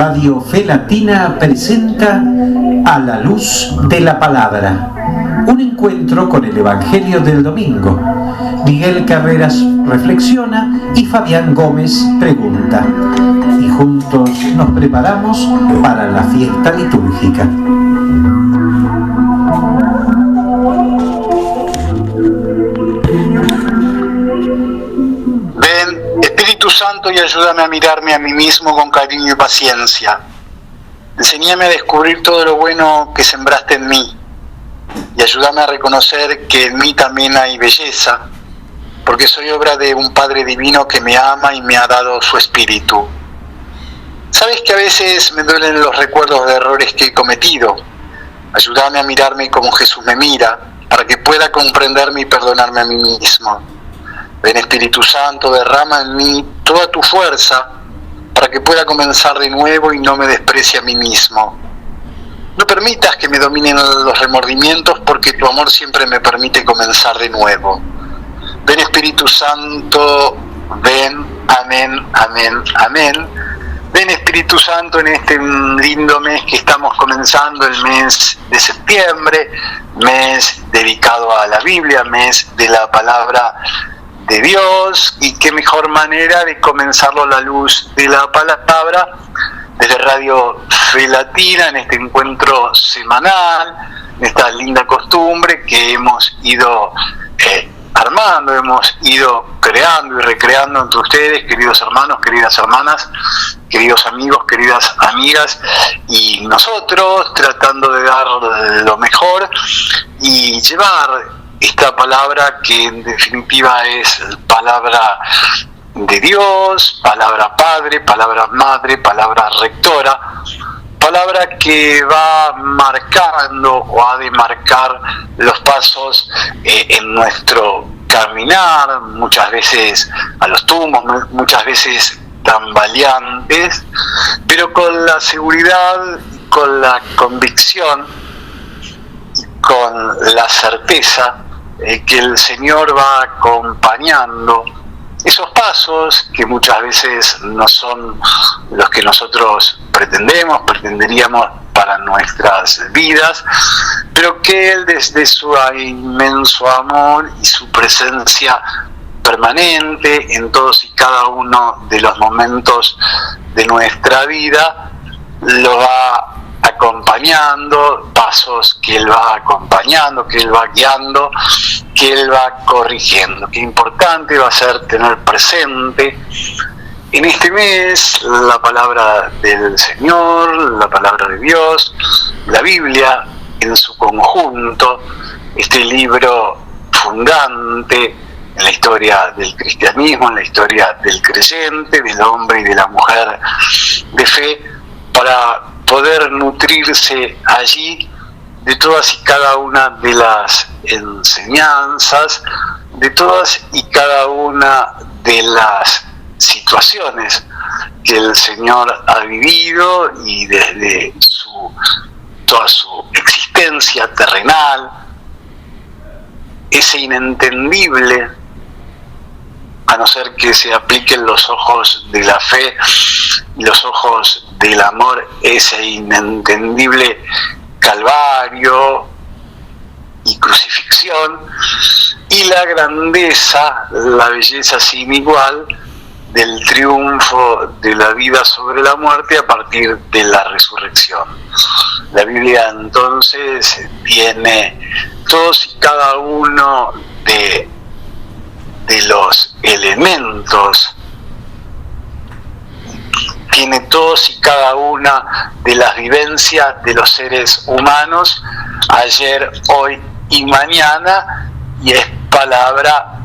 Radio Fe Latina presenta A la Luz de la Palabra, un encuentro con el Evangelio del domingo. Miguel Carreras reflexiona y Fabián Gómez pregunta. Y juntos nos preparamos para la fiesta litúrgica. Ven, Espíritu Santo, y ayúdame a mirarme a mí mismo con cariño y paciencia. Enséñame a descubrir todo lo bueno que sembraste en mí y ayúdame a reconocer que en mí también hay belleza, porque soy obra de un Padre Divino que me ama y me ha dado su Espíritu. Sabes que a veces me duelen los recuerdos de errores que he cometido. Ayúdame a mirarme como Jesús me mira, para que pueda comprenderme y perdonarme a mí mismo. Ven, Espíritu Santo, derrama en mí toda tu fuerza para que pueda comenzar de nuevo y no me desprecie a mí mismo. No permitas que me dominen los remordimientos, porque tu amor siempre me permite comenzar de nuevo. Ven, Espíritu Santo, ven, amén, amén, amén. Ven, Espíritu Santo, en este lindo mes que estamos comenzando, el mes de septiembre, mes dedicado a la Biblia, mes de la palabra de Dios, y qué mejor manera de comenzarlo a la luz de la palabra desde Radio Fe Latina, en este encuentro semanal, en esta linda costumbre que hemos ido armando, hemos ido creando y recreando entre ustedes, queridos hermanos, queridas hermanas, queridos amigos, queridas amigas, y nosotros tratando de dar lo mejor y llevar esta palabra que en definitiva es palabra de Dios, palabra Padre, palabra Madre, palabra Rectora, palabra que va marcando o ha de marcar los pasos en nuestro caminar, muchas veces a los tumbos, muchas veces tambaleantes, pero con la seguridad, con la convicción, con la certeza que el Señor va acompañando esos pasos que muchas veces no son los que nosotros pretenderíamos para nuestras vidas, pero que Él, desde su inmenso amor y su presencia permanente en todos y cada uno de los momentos de nuestra vida, lo va acompañando, pasos que Él va acompañando, que Él va guiando, que Él va corrigiendo. Qué importante va a ser tener presente en este mes la palabra del Señor, la palabra de Dios, la Biblia en su conjunto, este libro fundante en la historia del cristianismo, en la historia del creyente, del hombre y de la mujer de fe, para poder nutrirse allí de todas y cada una de las enseñanzas, de todas y cada una de las situaciones que el Señor ha vivido, y desde toda su existencia terrenal, ese inentendible, a no ser que se apliquen los ojos de la fe y los ojos del amor, ese inentendible calvario y crucifixión, y la grandeza, la belleza sin igual del triunfo de la vida sobre la muerte a partir de la resurrección. La Biblia entonces tiene todos y cada uno de los elementos, tiene todos y cada una de las vivencias de los seres humanos, ayer, hoy y mañana, y es palabra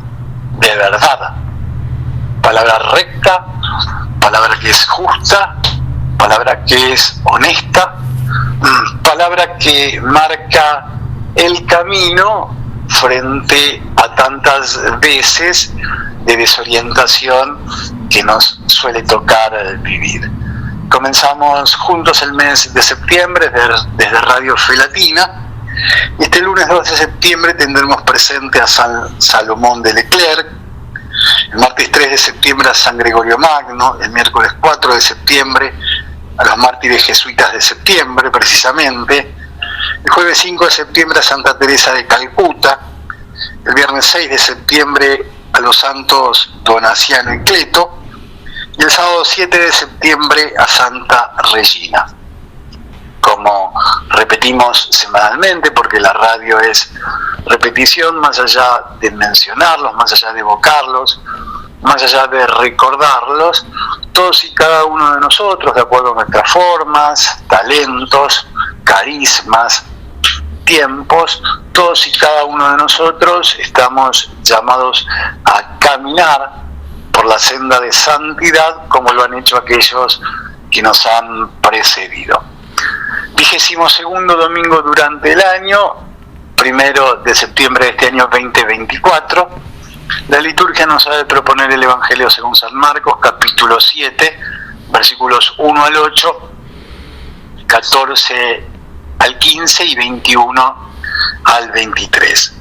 de verdad, palabra recta, palabra que es justa, palabra que es honesta, palabra que marca el camino frente a tantas veces de desorientación que nos suele tocar vivir. Comenzamos juntos el mes de septiembre desde Radio Fe Latina. Este lunes 2 de septiembre tendremos presente a San Salomón de Leclerc, el martes 3 de septiembre a San Gregorio Magno, el miércoles 4 de septiembre a los mártires jesuitas de septiembre, precisamente. El jueves 5 de septiembre a Santa Teresa de Calcuta. El viernes 6 de septiembre a los santos Donaciano y Cleto. Y el sábado 7 de septiembre a Santa Regina. Como repetimos semanalmente, porque la radio es repetición, más allá de mencionarlos, más allá de evocarlos, más allá de recordarlos, todos y cada uno de nosotros, de acuerdo a nuestras formas, talentos, carismas, tiempos, todos y cada uno de nosotros estamos llamados a caminar por la senda de santidad como lo han hecho aquellos que nos han precedido. 22º domingo durante el año, 1 de septiembre de este año 2024. La liturgia nos ha de proponer el Evangelio según San Marcos, capítulo 7, versículos 1 al 8, 14 al 15 y 21 al 23.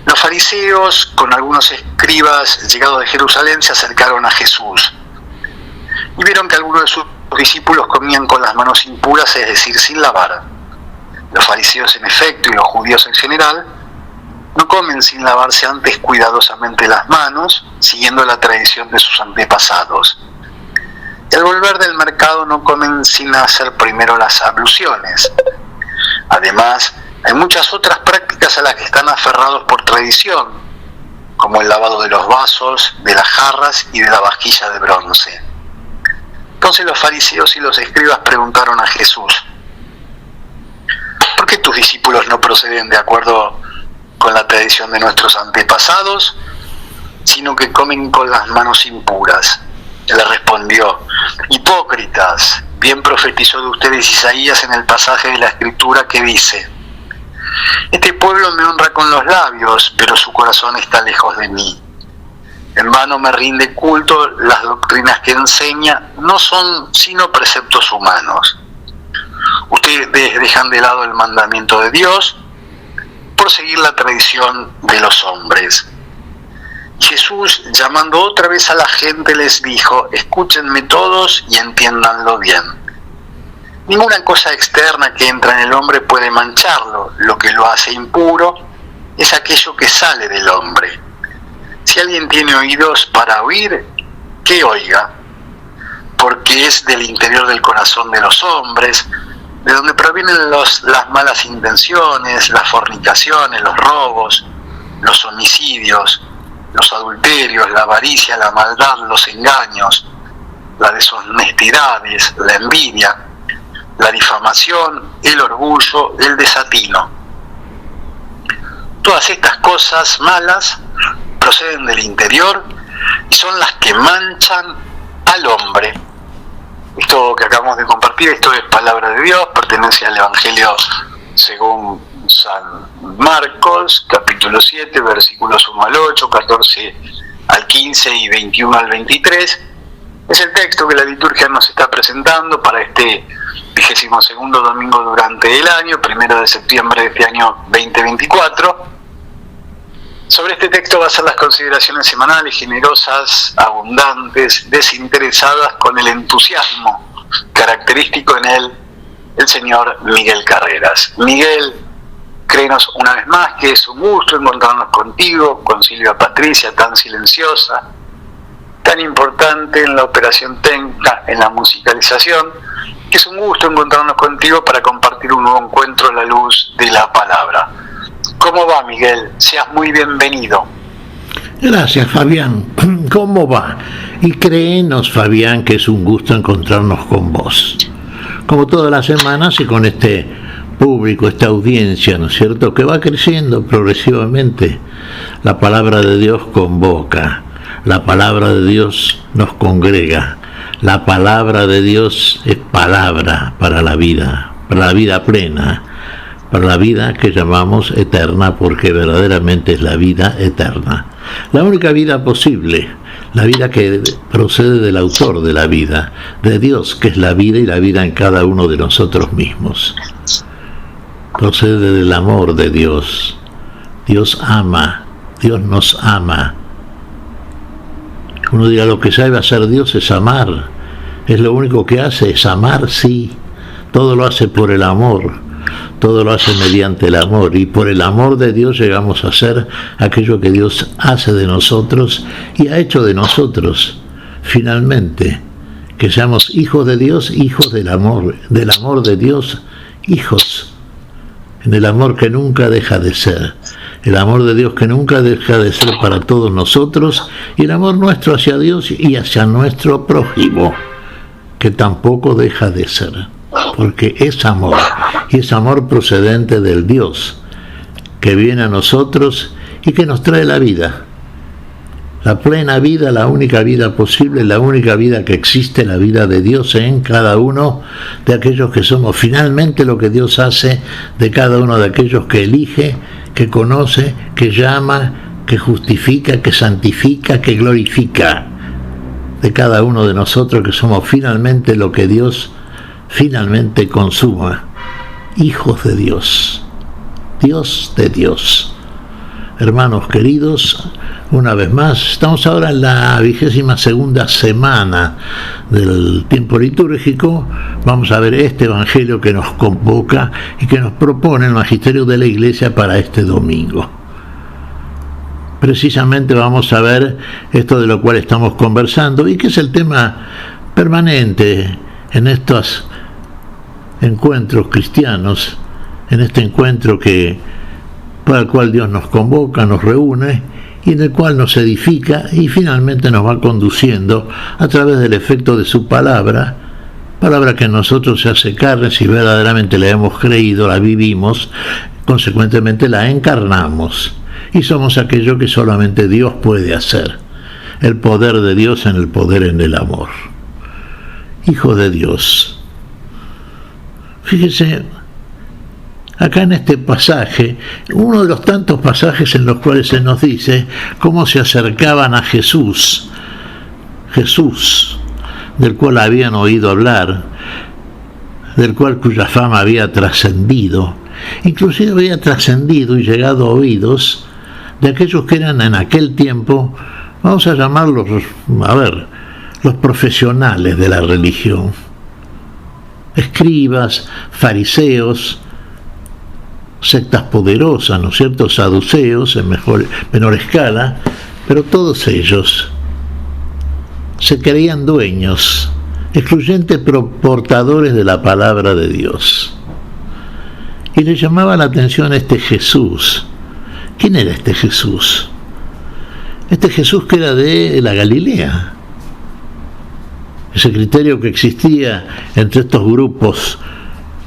Los fariseos, con algunos escribas llegados de Jerusalén, se acercaron a Jesús y vieron que algunos de sus discípulos comían con las manos impuras, es decir, sin lavar. Los fariseos, en efecto, y los judíos en general, no comen sin lavarse antes cuidadosamente las manos, siguiendo la tradición de sus antepasados. Y al volver del mercado no comen sin hacer primero las abluciones. Además, hay muchas otras prácticas a las que están aferrados por tradición, como el lavado de los vasos, de las jarras y de la vajilla de bronce. Entonces los fariseos y los escribas preguntaron a Jesús: ¿por qué tus discípulos no proceden de acuerdo con la tradición de nuestros antepasados, sino que comen con las manos impuras? Él le respondió: hipócritas, bien profetizó de ustedes Isaías en el pasaje de la Escritura que dice: este pueblo me honra con los labios, pero su corazón está lejos de mí. En vano me rinde culto, las doctrinas que enseña no son sino preceptos humanos. Ustedes dejan de lado el mandamiento de Dios por seguir la tradición de los hombres. Jesús, llamando otra vez a la gente, les dijo: escúchenme todos y entiéndanlo bien. Ninguna cosa externa que entra en el hombre puede mancharlo. Lo que lo hace impuro es aquello que sale del hombre. Si alguien tiene oídos para oír, que oiga, porque es del interior del corazón de los hombres, de donde provienen las malas intenciones, las fornicaciones, los robos, los homicidios, los adulterios, la avaricia, la maldad, los engaños, las deshonestidades, la envidia, la difamación, el orgullo, el desatino. Todas estas cosas malas proceden del interior y son las que manchan al hombre. Esto que acabamos de compartir, esto es palabra de Dios, pertenece al Evangelio según San Marcos, capítulo 7, versículos 1 al 8, 14 al 15 y 21 al 23. Es el texto que la liturgia nos está presentando para este 22º domingo durante el año, 1 de septiembre de este año 2024. Sobre este texto va a ser las consideraciones semanales, generosas, abundantes, desinteresadas, con el entusiasmo característico en él, el señor Miguel Carreras. Miguel, créenos una vez más que es un gusto encontrarnos contigo, con Silvia Patricia, tan silenciosa, tan importante en la operación técnica, en la musicalización, que es un gusto encontrarnos contigo para compartir un nuevo encuentro a la luz de la palabra. ¿Cómo va, Miguel? Seas muy bienvenido. Gracias, Fabián. ¿Cómo va? Y créenos, Fabián, que es un gusto encontrarnos con vos. Como todas las semanas y con este público, esta audiencia, ¿no es cierto?, que va creciendo progresivamente. La palabra de Dios convoca, la palabra de Dios nos congrega, la palabra de Dios es palabra para la vida plena, para la vida que llamamos eterna, porque verdaderamente es la vida eterna. La única vida posible, la vida que procede del autor de la vida, de Dios, que es la vida y la vida en cada uno de nosotros mismos. Procede del amor de Dios. Dios ama, Dios nos ama. Uno dirá, lo que sabe hacer Dios es amar. es lo único que hace, es amar, sí. Todo lo hace por el amor, todo lo hace mediante el amor, y por el amor de Dios llegamos a ser aquello que Dios hace de nosotros y ha hecho de nosotros, finalmente, que seamos hijos de Dios, hijos del amor de Dios, hijos, en el amor que nunca deja de ser, el amor de Dios que nunca deja de ser para todos nosotros, y el amor nuestro hacia Dios y hacia nuestro prójimo, que tampoco deja de ser, porque es amor, y es amor procedente del Dios, que viene a nosotros y que nos trae la vida, la plena vida, la única vida posible, la única vida que existe, la vida de Dios en cada uno de aquellos que somos. Finalmente lo que Dios hace de cada uno de aquellos que elige, que conoce, que llama, que justifica, que santifica, que glorifica, de cada uno de nosotros que somos finalmente lo que Dios finalmente consuma, hijos de Dios, Dios de Dios. Hermanos queridos, una vez más, estamos ahora en la 22ª semana del tiempo litúrgico. Vamos a ver este evangelio que nos convoca y que nos propone el magisterio de la Iglesia para este domingo. Precisamente vamos a ver esto de lo cual estamos conversando y que es el tema permanente en estos encuentros cristianos, en este encuentro para el cual Dios nos convoca, nos reúne y en el cual nos edifica y finalmente nos va conduciendo a través del efecto de su palabra que en nosotros se hace carne si verdaderamente la hemos creído, la vivimos, consecuentemente la encarnamos y somos aquello que solamente Dios puede hacer, el poder de Dios en el poder en el amor. Hijo de Dios. Fíjese, acá en este pasaje, uno de los tantos pasajes en los cuales se nos dice cómo se acercaban a Jesús, del cual habían oído hablar, cuya fama había trascendido, inclusive había trascendido y llegado a oídos de aquellos que eran en aquel tiempo, vamos a llamarlos, los profesionales de la religión, escribas, fariseos, sectas poderosas, ¿no es cierto?, saduceos en menor escala, pero todos ellos se creían dueños, excluyentes portadores de la palabra de Dios. Y le llamaba la atención este Jesús. ¿Quién era este Jesús? Este Jesús que era de la Galilea. Ese criterio que existía entre estos grupos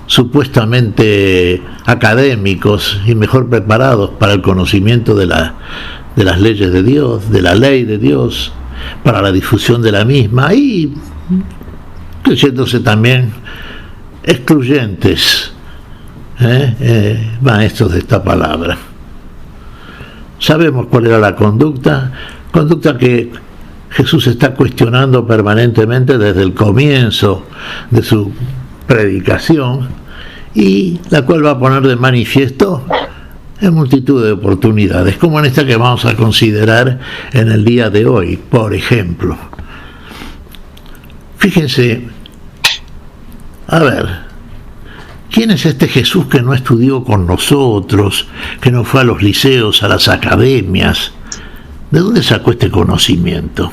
supuestamente académicos y mejor preparados para el conocimiento de las leyes de Dios, de la ley de Dios, para la difusión de la misma y creyéndose también excluyentes, maestros de esta palabra. Sabemos cuál era la conducta que Jesús está cuestionando permanentemente desde el comienzo de su predicación y la cual va a poner de manifiesto en multitud de oportunidades, como en esta que vamos a considerar en el día de hoy, por ejemplo. Fíjense, ¿quién es este Jesús que no estudió con nosotros, que no fue a los liceos, a las academias? ¿De dónde sacó este conocimiento?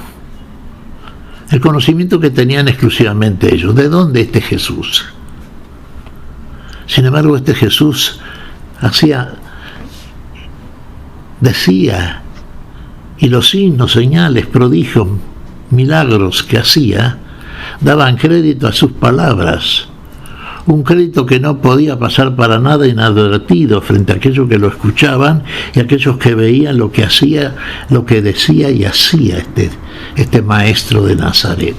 El conocimiento que tenían exclusivamente ellos. ¿De dónde este Jesús? Sin embargo, este Jesús decía, y los signos, señales, prodigios, milagros que hacía, daban crédito a sus palabras. Un crédito que no podía pasar para nada inadvertido frente a aquellos que lo escuchaban y aquellos que veían lo que hacía, lo que decía y hacía este maestro de Nazaret.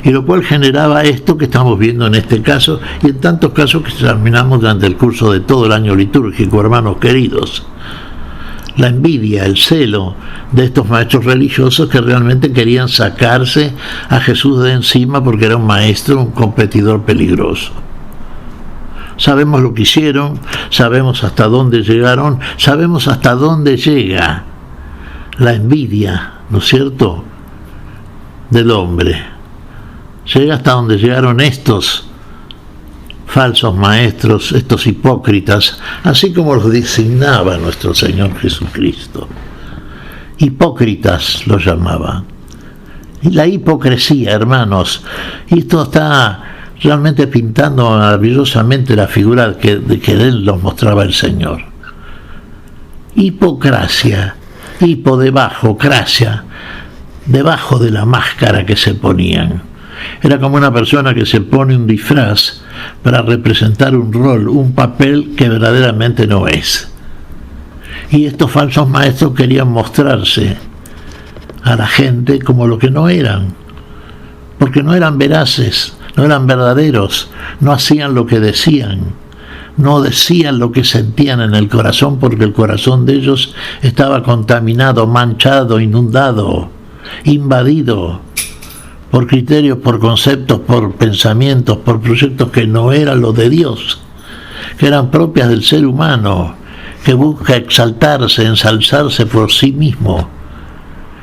Y lo cual generaba esto que estamos viendo en este caso y en tantos casos que examinamos durante el curso de todo el año litúrgico, hermanos queridos. La envidia, el celo de estos maestros religiosos que realmente querían sacarse a Jesús de encima porque era un maestro, un competidor peligroso. Sabemos lo que hicieron, sabemos hasta dónde llegaron, sabemos hasta dónde llega la envidia, ¿no es cierto?, del hombre. llega hasta donde llegaron estos falsos maestros, estos hipócritas, así como los designaba nuestro Señor Jesucristo. Hipócritas los llamaba. Y la hipocresía, hermanos, y esto está realmente pintando maravillosamente la figura de que Él nos mostraba el Señor. Hipocracia, hipo debajo, cracia, debajo de la máscara que se ponían. Era como una persona que se pone un disfraz para representar un rol, un papel que verdaderamente no es. Y estos falsos maestros querían mostrarse a la gente como lo que no eran, porque no eran veraces, no eran verdaderos, no hacían lo que decían, no decían lo que sentían en el corazón, porque el corazón de ellos estaba contaminado, manchado, inundado, invadido por criterios, por conceptos, por pensamientos, por proyectos que no eran los de Dios, que eran propias del ser humano, que busca exaltarse, ensalzarse por sí mismo,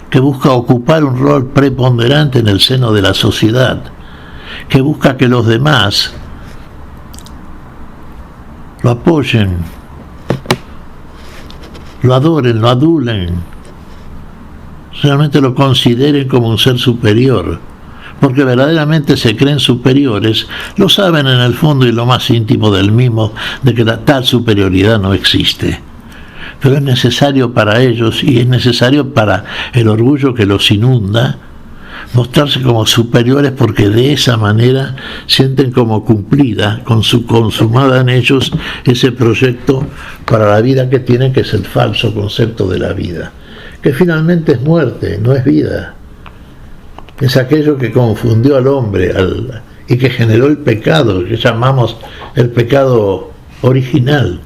que busca ocupar un rol preponderante en el seno de la sociedad, que busca que los demás lo apoyen, lo adoren, lo adulen, realmente lo consideren como un ser superior, porque verdaderamente se creen superiores, lo saben en el fondo y lo más íntimo del mismo, de que tal superioridad no existe. Pero es necesario para ellos, y es necesario para el orgullo que los inunda, mostrarse como superiores, porque de esa manera sienten como cumplida, consumada en ellos, ese proyecto para la vida que tienen, que es el falso concepto de la vida, que finalmente es muerte, no es vida. Es aquello que confundió al hombre y que generó el pecado, que llamamos el pecado original.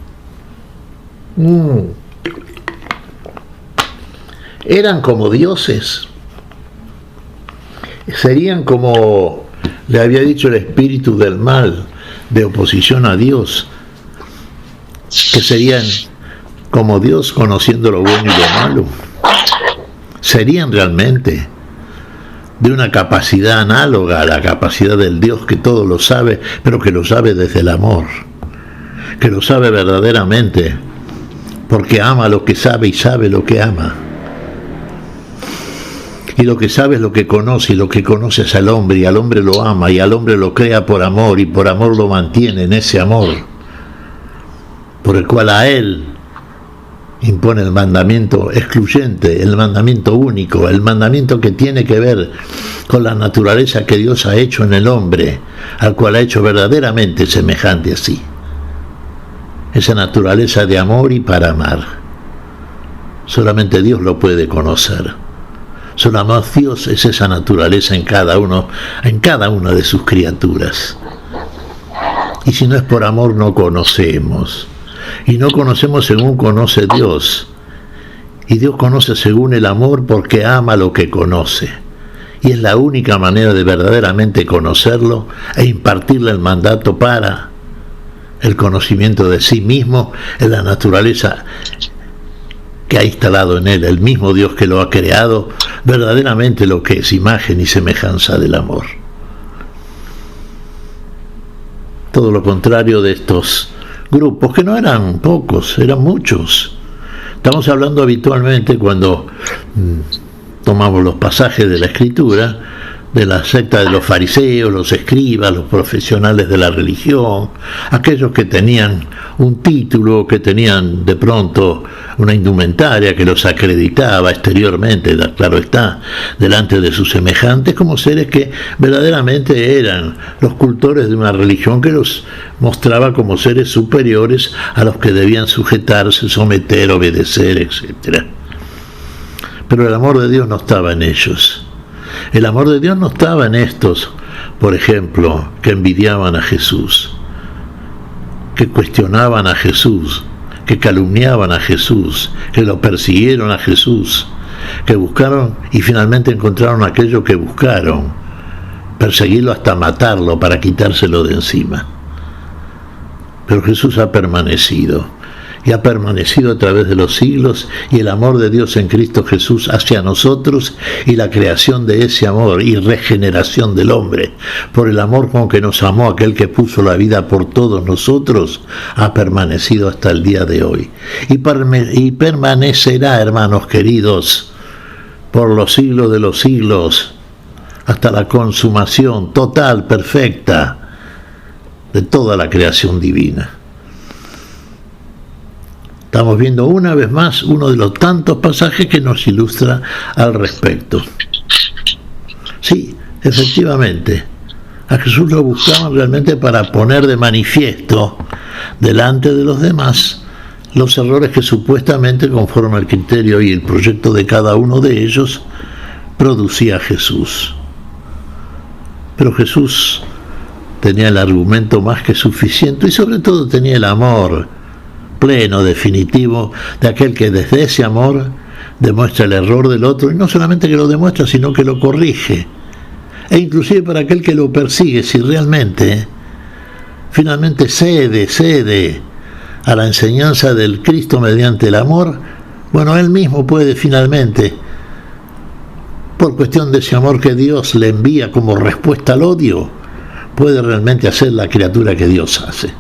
Eran como dioses. Serían como le había dicho el espíritu del mal, de oposición a Dios, que serían como Dios, conociendo lo bueno y lo malo. Serían realmente de una capacidad análoga a la capacidad del Dios que todo lo sabe, pero que lo sabe desde el amor, que lo sabe verdaderamente, porque ama lo que sabe y sabe lo que ama. Y lo que sabe es lo que conoce, y lo que conoce es al hombre, y al hombre lo ama, y al hombre lo crea por amor, y por amor lo mantiene en ese amor, por el cual a él impone el mandamiento excluyente, el mandamiento único, el mandamiento que tiene que ver con la naturaleza que Dios ha hecho en el hombre, al cual ha hecho verdaderamente semejante a sí. Esa naturaleza de amor y para amar. Solamente Dios lo puede conocer. Solamente Dios es esa naturaleza en cada una de sus criaturas. Y si no es por amor, no conocemos. Y no conocemos según conoce Dios. Y Dios conoce según el amor, porque ama lo que conoce. Y es la única manera de verdaderamente conocerlo e impartirle el mandato para el conocimiento de sí mismo en la naturaleza que ha instalado en él, el mismo Dios que lo ha creado, verdaderamente lo que es imagen y semejanza del amor. Todo lo contrario de estos grupos, que no eran pocos, eran muchos. Estamos hablando habitualmente, cuando tomamos los pasajes de la Escritura, de la secta de los fariseos, los escribas, los profesionales de la religión, aquellos que tenían un título, que tenían de pronto una indumentaria que los acreditaba exteriormente, claro está, delante de sus semejantes, como seres que verdaderamente eran los cultores de una religión que los mostraba como seres superiores a los que debían sujetarse, someter, obedecer, etc. Pero el amor de Dios no estaba en ellos. El amor de Dios no estaba en estos, por ejemplo, que envidiaban a Jesús, que cuestionaban a Jesús, que calumniaban a Jesús, que lo persiguieron a Jesús, que buscaron y finalmente encontraron aquello que buscaron, perseguirlo hasta matarlo para quitárselo de encima. Pero Jesús ha permanecido, y ha permanecido a través de los siglos, y el amor de Dios en Cristo Jesús hacia nosotros y la creación de ese amor y regeneración del hombre por el amor con que nos amó aquel que puso la vida por todos nosotros, ha permanecido hasta el día de hoy y permanecerá, hermanos queridos, por los siglos de los siglos, hasta la consumación total, perfecta de toda la creación divina. Estamos viendo una vez más uno de los tantos pasajes que nos ilustra al respecto. Sí, efectivamente, a Jesús lo buscaban realmente para poner de manifiesto delante de los demás los errores que supuestamente, conforme al criterio y el proyecto de cada uno de ellos, producía Jesús. Pero Jesús tenía el argumento más que suficiente y sobre todo tenía el amor pleno, definitivo, de aquel que desde ese amor demuestra el error del otro, y no solamente que lo demuestra, sino que lo corrige, e inclusive para aquel que lo persigue, si realmente finalmente cede a la enseñanza del Cristo mediante el amor, bueno, él mismo puede finalmente, por cuestión de ese amor que Dios le envía como respuesta al odio, puede realmente hacer la criatura que Dios hace.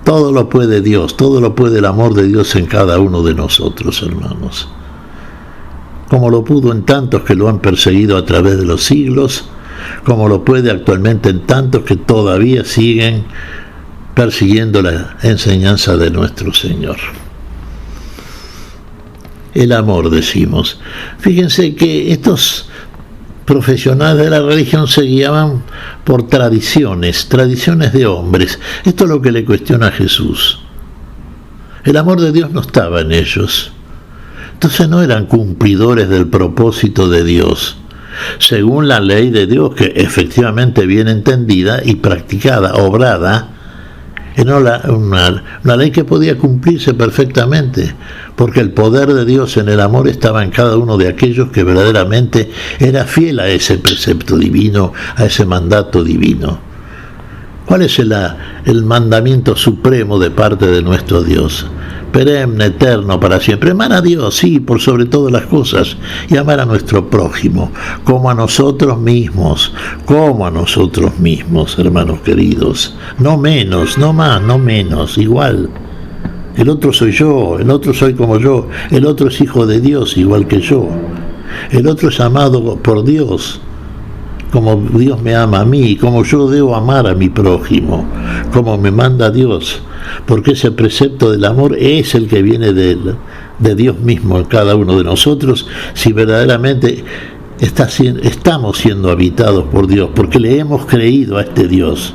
Todo lo puede Dios, todo lo puede el amor de Dios en cada uno de nosotros, hermanos. Como lo pudo en tantos que lo han perseguido a través de los siglos, como lo puede actualmente en tantos que todavía siguen persiguiendo la enseñanza de nuestro Señor. El amor, decimos. Fíjense que estos profesionales de la religión se guiaban por tradiciones de hombres. Esto es lo que le cuestiona a Jesús. El amor de Dios no estaba en ellos. Entonces no eran cumplidores del propósito de Dios, según la ley de Dios, que efectivamente bien entendida y practicada, obrada, era una ley que podía cumplirse perfectamente, porque el poder de Dios en el amor estaba en cada uno de aquellos que verdaderamente era fiel a ese precepto divino, a ese mandato divino. ¿Cuál es el mandamiento supremo de parte de nuestro Dios? Perenne, eterno, para siempre. Amar a Dios, sí, por sobre todas las cosas, y amar a nuestro prójimo, como a nosotros mismos, hermanos queridos. No menos, no más, no menos, igual. El otro soy yo, el otro soy como yo, el otro es hijo de Dios igual que yo. El otro es amado por Dios, como Dios me ama a mí, como yo debo amar a mi prójimo, como me manda Dios, porque ese precepto del amor es el que viene de Dios mismo en cada uno de nosotros, si verdaderamente estamos siendo habitados por Dios, porque le hemos creído a este Dios,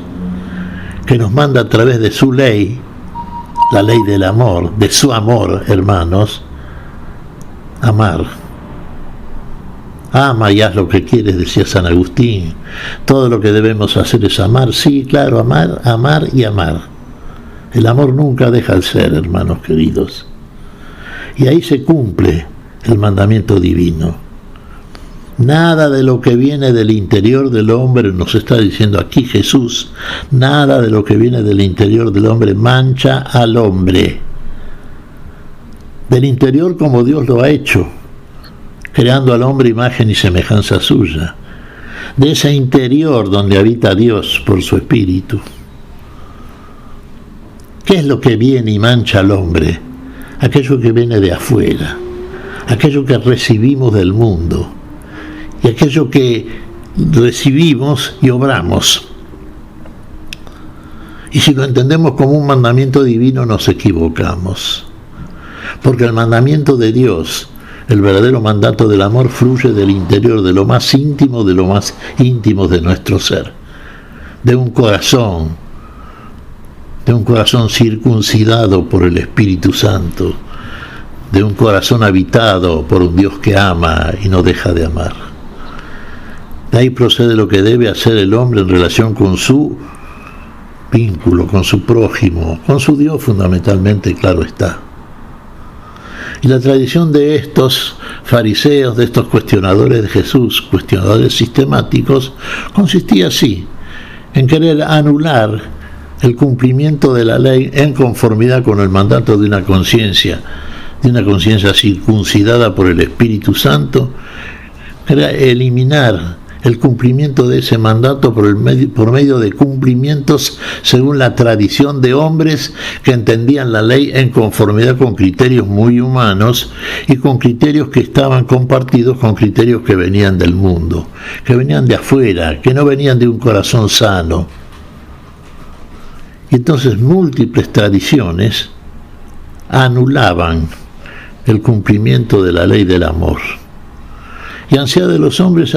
que nos manda a través de su ley, la ley del amor, de su amor, hermanos, amar. Ama y haz lo que quieres, decía San Agustín. Todo lo que debemos hacer es amar, sí, claro, amar y amar. El amor nunca deja de ser, hermanos queridos. Y ahí se cumple el mandamiento divino. Nada de lo que viene del interior del hombre, nos está diciendo aquí Jesús, nada de lo que viene del interior del hombre mancha al hombre. Del interior como Dios lo ha hecho, creando al hombre imagen y semejanza suya. De ese interior donde habita Dios por su Espíritu. ¿Qué es lo que viene y mancha al hombre? Aquello que viene de afuera, aquello que recibimos del mundo, y aquello que recibimos y obramos. Y si lo entendemos como un mandamiento divino, nos equivocamos. Porque el mandamiento de Dios, el verdadero mandato del amor, fluye del interior, de lo más íntimo de nuestro ser. De un corazón circuncidado por el Espíritu Santo, de un corazón habitado por un Dios que ama y no deja de amar. De ahí procede lo que debe hacer el hombre en relación con su vínculo, con su prójimo, con su Dios fundamentalmente, claro está. Y la tradición de estos fariseos, de estos cuestionadores de Jesús, cuestionadores sistemáticos, consistía así, en querer anular el cumplimiento de la ley en conformidad con el mandato de una conciencia circuncidada por el Espíritu Santo, era eliminar el cumplimiento de ese mandato por medio de cumplimientos según la tradición de hombres que entendían la ley en conformidad con criterios muy humanos y con criterios que estaban compartidos con criterios que venían del mundo, que venían de afuera, que no venían de un corazón sano. Y entonces múltiples tradiciones anulaban el cumplimiento de la ley del amor. Y hacía de los hombres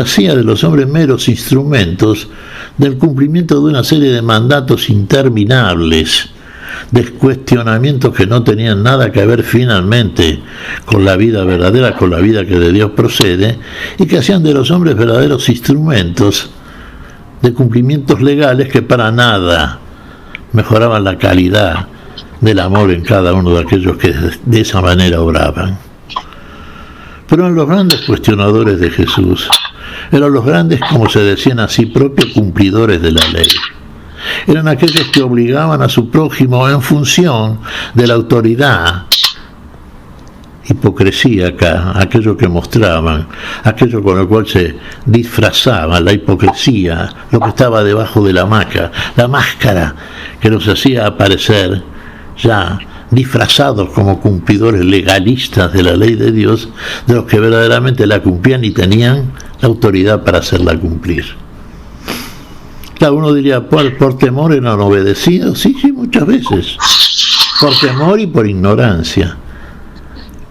meros instrumentos del cumplimiento de una serie de mandatos interminables, de cuestionamientos que no tenían nada que ver finalmente con la vida verdadera, con la vida que de Dios procede, y que hacían de los hombres verdaderos instrumentos de cumplimientos legales que para nada mejoraban la calidad del amor en cada uno de aquellos que de esa manera obraban. Pero eran los grandes cuestionadores de Jesús, eran los grandes, como se decían a sí propios, cumplidores de la ley. Eran aquellos que obligaban a su prójimo en función de la autoridad. Hipocresía acá, aquello que mostraban, aquello con lo cual se disfrazaban, la hipocresía, lo que estaba debajo de la máscara que los hacía aparecer ya disfrazados como cumplidores legalistas de la ley de Dios, de los que verdaderamente la cumplían y tenían la autoridad para hacerla cumplir. Claro, uno diría, ¿por temor eran obedecidos? Sí, muchas veces. Por temor y por ignorancia.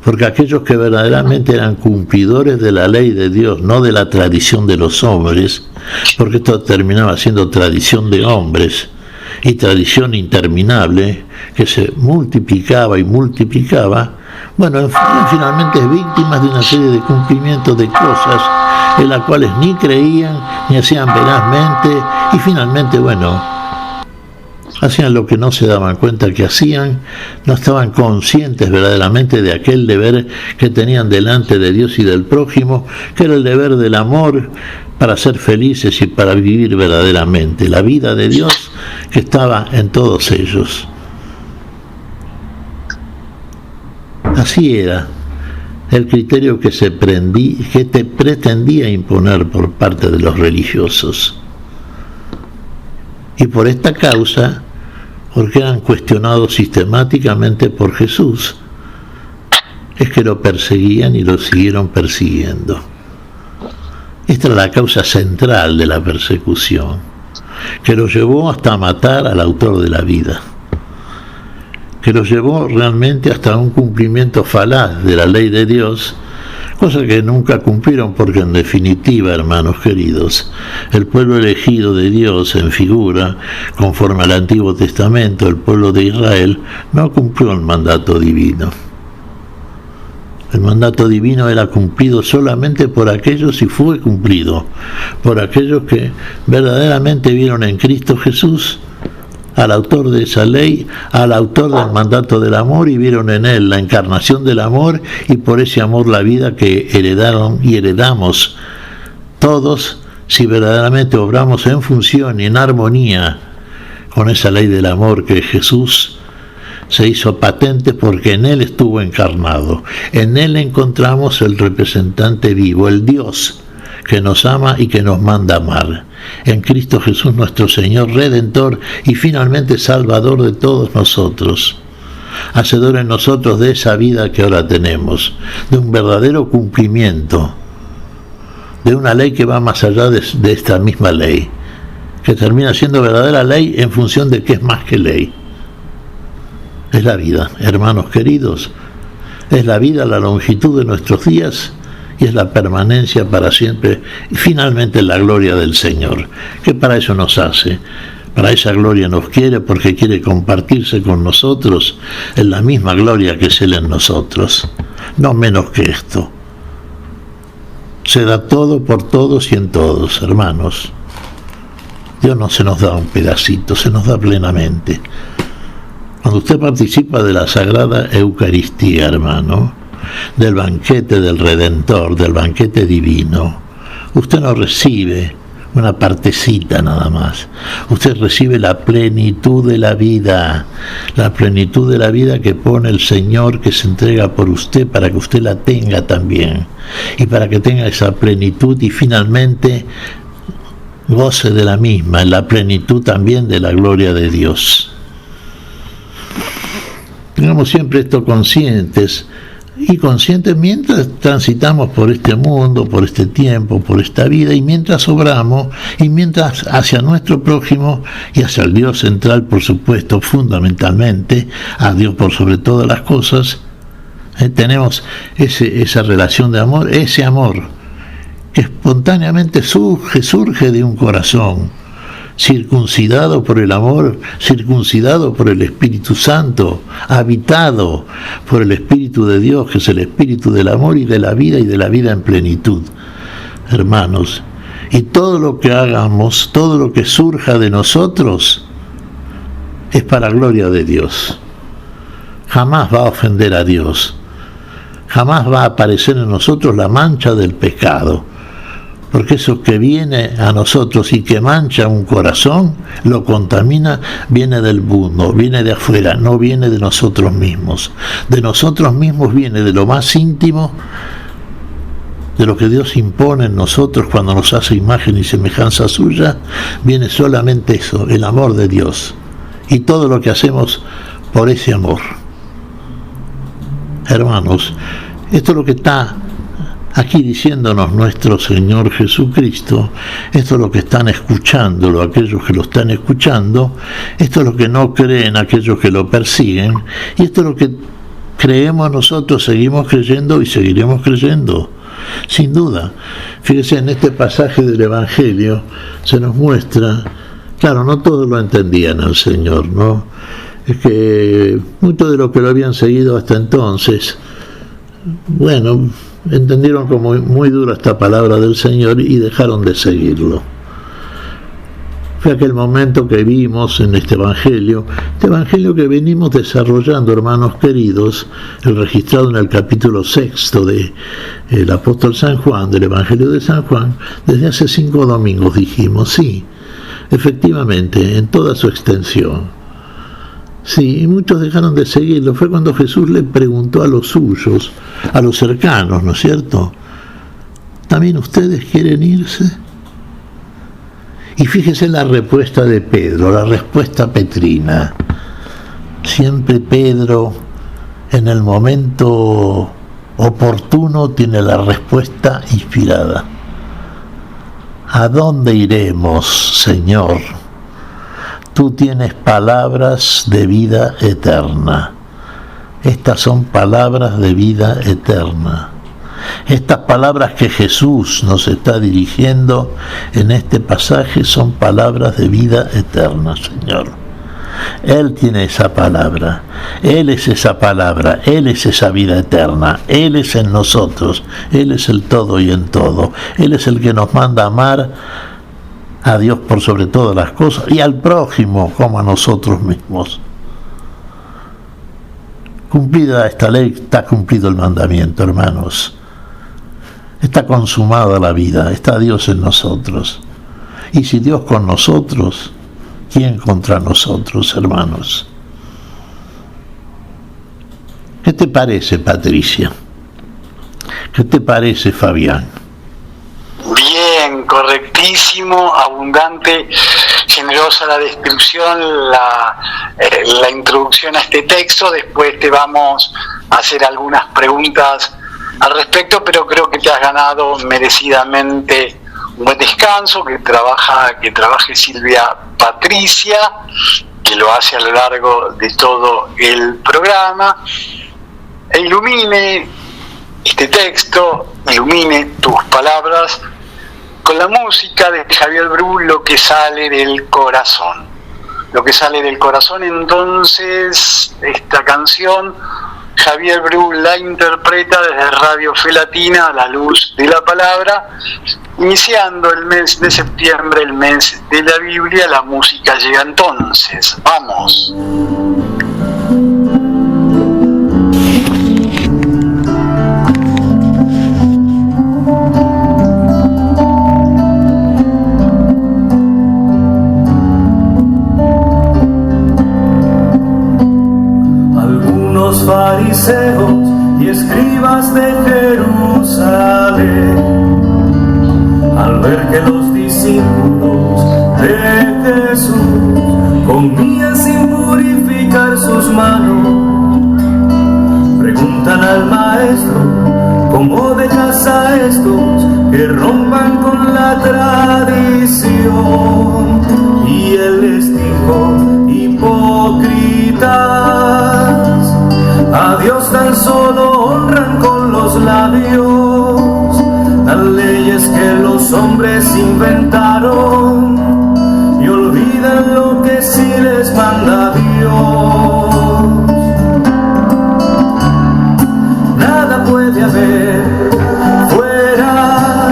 Porque aquellos que verdaderamente eran cumplidores de la ley de Dios, no de la tradición de los hombres, porque esto terminaba siendo tradición de hombres, y tradición interminable que se multiplicaba y multiplicaba, bueno, fueron finalmente víctimas de una serie de cumplimientos de cosas en las cuales ni creían ni hacían verazmente y finalmente, bueno, hacían lo que no se daban cuenta que hacían, no estaban conscientes verdaderamente de aquel deber que tenían delante de Dios y del prójimo, que era el deber del amor para ser felices y para vivir verdaderamente la vida de Dios que estaba en todos ellos. Así era el criterio que se pretendía imponer por parte de los religiosos. Y por esta causa, porque eran cuestionados sistemáticamente por Jesús, es que lo perseguían y lo siguieron persiguiendo. Esta es la causa central de la persecución, que lo llevó hasta matar al autor de la vida, que lo llevó realmente hasta un cumplimiento falaz de la ley de Dios, cosa que nunca cumplieron porque en definitiva, hermanos queridos, el pueblo elegido de Dios en figura, conforme al Antiguo Testamento, el pueblo de Israel, no cumplió el mandato divino. El mandato divino era cumplido solamente por aquellos, y fue cumplido por aquellos que verdaderamente vieron en Cristo Jesús al autor de esa ley, al autor del mandato del amor, y vieron en él la encarnación del amor, y por ese amor la vida que heredaron y heredamos todos, si verdaderamente obramos en función y en armonía con esa ley del amor que Jesús se hizo patente, porque en él estuvo encarnado. En él encontramos el representante vivo, el Dios que nos ama y que nos manda amar. En Cristo Jesús, nuestro Señor Redentor y finalmente Salvador de todos nosotros, hacedor en nosotros de esa vida que ahora tenemos, de un verdadero cumplimiento, de una ley que va más allá de esta misma ley, que termina siendo verdadera ley en función de que es más que ley. Es la vida, hermanos queridos, es la vida, la longitud de nuestros días, y es la permanencia para siempre, y finalmente la gloria del Señor, que para eso nos hace, para esa gloria nos quiere, porque quiere compartirse con nosotros en la misma gloria que es Él en nosotros, no menos que esto. Se da todo por todos y en todos, hermanos. Dios no se nos da un pedacito, se nos da plenamente. Cuando usted participa de la Sagrada Eucaristía, hermano, del banquete del Redentor, del banquete divino, usted no recibe una partecita nada más. Usted recibe la plenitud de la vida que pone el Señor, que se entrega por usted para que usted la tenga también, y para que tenga esa plenitud y finalmente goce de la misma, en la plenitud también de la gloria de Dios. Tengamos siempre esto conscientes mientras transitamos por este mundo, por este tiempo, por esta vida, y mientras obramos, y mientras hacia nuestro prójimo y hacia el Dios central, por supuesto, fundamentalmente, a Dios por sobre todas las cosas, tenemos esa relación de amor, ese amor que espontáneamente surge de un corazón circuncidado por el amor, circuncidado por el Espíritu Santo, habitado por el Espíritu de Dios, que es el Espíritu del amor y de la vida en plenitud. Hermanos, y todo lo que hagamos, todo lo que surja de nosotros, es para gloria de Dios. Jamás va a ofender a Dios, jamás va a aparecer en nosotros la mancha del pecado. Porque eso que viene a nosotros y que mancha un corazón, lo contamina, viene del mundo, viene de afuera, no viene de nosotros mismos. De nosotros mismos viene de lo más íntimo, de lo que Dios impone en nosotros cuando nos hace imagen y semejanza suya, viene solamente eso, el amor de Dios. Y todo lo que hacemos por ese amor. Hermanos, esto es lo que está aquí diciéndonos nuestro Señor Jesucristo. Esto es lo que están escuchándolo aquellos que lo están escuchando, esto es lo que no creen aquellos que lo persiguen, y esto es lo que creemos nosotros, seguimos creyendo y seguiremos creyendo, sin duda. Fíjese, en este pasaje del Evangelio se nos muestra, claro, no todos lo entendían al Señor, ¿no? Es que muchos de los que lo habían seguido hasta entonces, bueno, entendieron como muy dura esta palabra del Señor y dejaron de seguirlo. Fue aquel momento que vimos en este Evangelio que venimos desarrollando, hermanos queridos, el registrado en el capítulo 6 del apóstol San Juan, del Evangelio de San Juan, desde hace 5 domingos dijimos, sí, efectivamente, en toda su extensión. Sí, y muchos dejaron de seguirlo. Fue cuando Jesús le preguntó a los suyos, a los cercanos, ¿no es cierto? ¿También ustedes quieren irse? Y fíjese la respuesta de Pedro, la respuesta petrina. Siempre Pedro, en el momento oportuno, tiene la respuesta inspirada. ¿A dónde iremos, Señor? Tú tienes palabras de vida eterna. Estas son palabras de vida eterna. Estas palabras que Jesús nos está dirigiendo en este pasaje son palabras de vida eterna, Señor. Él tiene esa palabra, Él es esa palabra, Él es esa vida eterna, Él es en nosotros, Él es el todo y en todo. Él es el que nos manda a amar a Dios por sobre todas las cosas y al prójimo como a nosotros mismos. Cumplida esta ley, está cumplido el mandamiento, hermanos. Está consumada la vida, está Dios en nosotros. Y si Dios con nosotros, ¿quién contra nosotros, hermanos? ¿Qué te parece, Patricia? ¿Qué te parece, Fabián? Bien, correctísimo, abundante, generosa la descripción, la introducción a este texto. Después te vamos a hacer algunas preguntas al respecto, pero creo que te has ganado merecidamente un buen descanso, que trabaje Silvia Patricia, que lo hace a lo largo de todo el programa, e ilumine este texto, ilumine tus palabras con la música de Javier Bru, lo que sale del corazón. Lo que sale del corazón, entonces, esta canción, Javier Bru la interpreta desde Radio Fe Latina a la luz de la palabra, iniciando el mes de septiembre, el mes de la Biblia. La música llega entonces. ¡Vamos! y escribas de Jerusalén, al ver que los discípulos de Jesús comían sin purificar sus manos, preguntan al maestro: ¿cómo dejas a estos que rompan con la tradición? Y él les dijo: hipócritas, a Dios tan solo honran con los labios, las leyes que los hombres inventaron, y olvidan lo que sí les manda Dios. Nada puede haber fuera